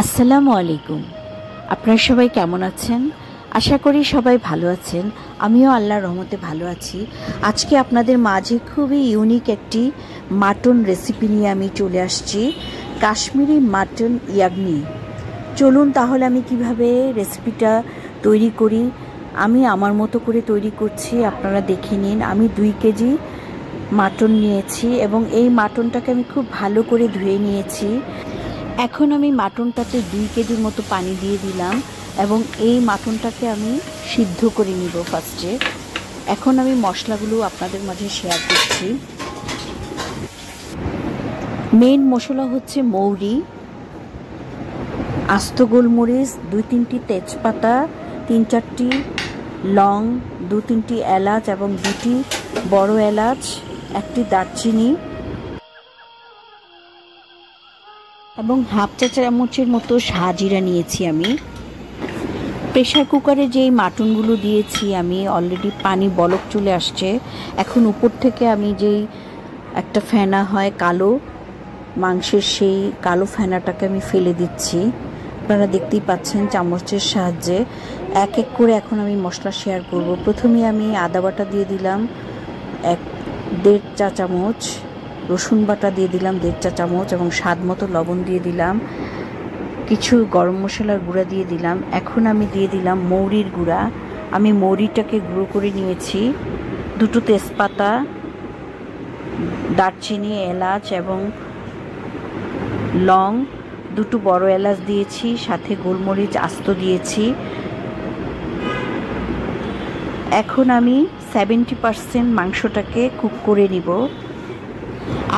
আসসালামু আলাইকুম। আপনারা সবাই কেমন আছেন? আশা করি সবাই ভালো আছেন। আমিও আল্লাহর রহমতে ভালো আছি। আজকে আপনাদের মাঝে খুবই ইউনিক একটি মাটন রেসিপি নিয়ে আমি চলে আসছি, কাশ্মীরি মাটন ইয়াগনি। চলুন তাহলে আমি কিভাবে রেসিপিটা তৈরি করি। আমি আমার মতো করে তৈরি করছি, আপনারা দেখে নিন। আমি 2 কেজি মাটন নিয়েছি এবং এই মাটনটাকে আমি খুব ভালো করে ধুয়ে নিয়েছি। এখন আমি মাটনটাতে 2 কেজির মতো পানি দিয়ে দিলাম এবং এই মাটনটাকে আমি সিদ্ধ করে নিব ফার্স্টে। এখন আমি মশলাগুলো আপনাদের মাঝে শেয়ার করছি। মেইন মশলা হচ্ছে মৌরি, আস্ত গোলমরিচ, 2-3টি তেজপাতা, 3-4টি লং, 2-3টি এলাচ এবং 2টি বড় এলাচ, 1টি দারচিনি এবং হাফ চা চামচের মতো সাজিরা নিয়েছি। আমি প্রেশার কুকারে যেই মাটনগুলো দিয়েছি আমি অলরেডি পানি বলক চলে আসছে। এখন উপর থেকে আমি যেই একটা ফেনা হয় কালো মাংসের, সেই কালো ফেনাটাকে আমি ফেলে দিচ্ছি। আপনারা দেখতেই পাচ্ছেন চামচের সাহায্যে এক এক করে এখন আমি মশলা শেয়ার করব। প্রথমে আমি আদা বাটা দিয়ে দিলাম 1.5 চা চামচ, রসুন বাটা দিয়ে দিলাম 1.5 চা চামচ এবং স্বাদ মতো লবণ দিয়ে দিলাম, কিছু গরম মশলার গুঁড়া দিয়ে দিলাম। এখন আমি দিয়ে দিলাম মৌরির গুঁড়া। আমি মৌরিটাকে গুঁড়ো করে নিয়েছি। 2টো তেজপাতা, দারচিনি, এলাচ এবং লং, 2টো বড় এলাচ দিয়েছি, সাথে গোলমরিচ আস্ত দিয়েছি। এখন আমি 70% মাংসটাকে কুক করে নিব।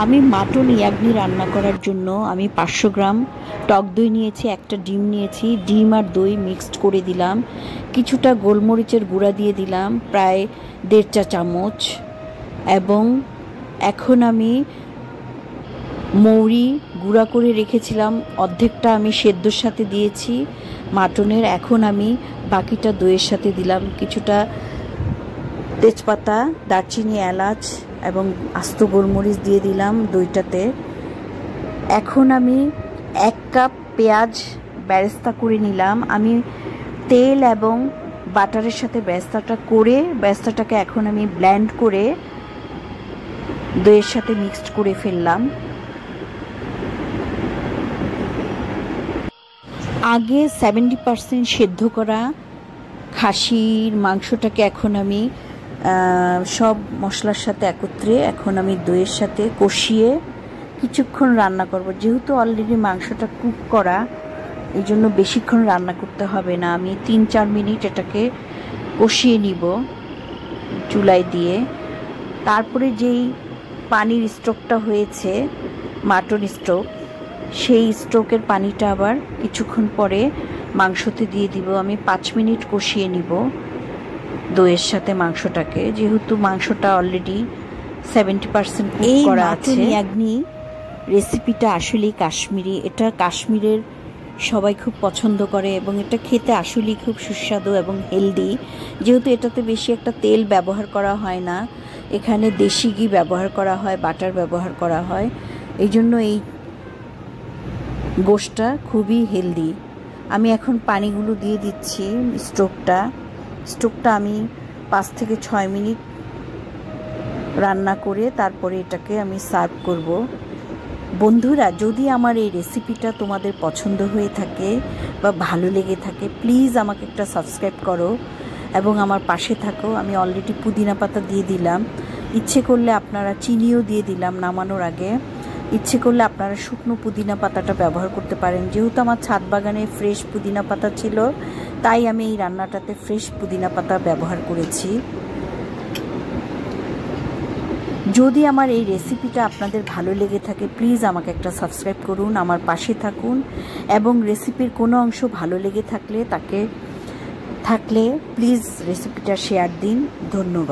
আমি মাটন ইয়াগনি রান্না করার জন্য আমি 500 গ্রাম টক দই নিয়েছি, একটা ডিম নিয়েছি, ডিম আর দই মিক্সড করে দিলাম। কিছুটা গোলমরিচের গুঁড়া দিয়ে দিলাম, প্রায় 1.5 চা চামচ। এবং এখন আমি মৌরি গুঁড়া করে রেখেছিলাম, অর্ধেকটা আমি সেদ্ধর সাথে দিয়েছি মাটনের। এখন আমি বাকিটা দইয়ের সাথে দিলাম। কিছুটা তেজপাতা, দারচিনি, এলাচ এবং আস্ত গোলমরিচ দিয়ে দিলাম দইটাতে। এখন আমি 1 কাপ পেঁয়াজ বেরেস্তা করে নিলাম। আমি তেল এবং বাটারের সাথে বেরেস্তাটাকে এখন আমি ব্লেন্ড করে দইয়ের সাথে মিক্সড করে ফেললাম। আগে 70% সেদ্ধ করা খাসির মাংসটাকে এখন আমি সব মশলার সাথে একত্রে এখন আমি দইয়ের সাথে কষিয়ে কিছুক্ষণ রান্না করব। যেহেতু অলরেডি মাংসটা কুক করা, এই জন্য বেশিক্ষণ রান্না করতে হবে না। আমি 3-4 মিনিট এটাকে কষিয়ে নিব চুলায় দিয়ে। তারপরে যেই পানির স্ট্রোকটা হয়েছে, মাটন স্ট্রোক, সেই স্ট্রোকের পানিটা আবার কিছুক্ষণ পরে মাংসতে দিয়ে দিব। আমি 5 মিনিট কষিয়ে নিব দইয়ের সাথে মাংসটাকে, যেহেতু মাংসটা অলরেডি 70% কুক করা আছে। এই ইয়াগনি রেসিপিটা আসলেই কাশ্মীরি। এটা কাশ্মীরের সবাই খুব পছন্দ করে এবং এটা খেতে আসলেই খুব সুস্বাদু এবং হেলদি। যেহেতু এটাতে বেশি একটা তেল ব্যবহার করা হয় না, এখানে দেশি ঘি ব্যবহার করা হয়, বাটার ব্যবহার করা হয়, এই জন্য এই গোশটা খুবই হেলদি। আমি এখন পানিগুলো দিয়ে দিচ্ছি। স্টোভটা আমি 5 থেকে 6 মিনিট রান্না করে তারপরে এটাকে আমি সার্ভ করব। বন্ধুরা, যদি আমার এই রেসিপিটা তোমাদের পছন্দ হয়ে থাকে বা ভালো লেগে থাকে, প্লিজ আমাকে একটা সাবস্ক্রাইব করো এবং আমার পাশে থাকো। আমি অলরেডি পুদিনা পাতা দিয়ে দিলাম, ইচ্ছে করলে আপনারা চিনিও দিয়ে দিলাম নামানোর আগে। ইচ্ছে করলে আপনারা শুকনো পুদিনা পাতাটা ব্যবহার করতে পারেন। যেহেতু আমার ছাদ বাগানে ফ্রেশ পুদিনা পাতা ছিল, তাই আমি এই রান্নাটাতে ফ্রেশ পুদিনা পাতা ব্যবহার করেছি। যদি আমার এই রেসিপিটা আপনাদের ভালো লেগে থাকে, প্লিজ আমাকে একটা সাবস্ক্রাইব করুন, আমার পাশে থাকুন এবং রেসিপির কোনো অংশ ভালো লেগে থাকলে প্লিজ রেসিপিটা শেয়ার দিন। ধন্যবাদ।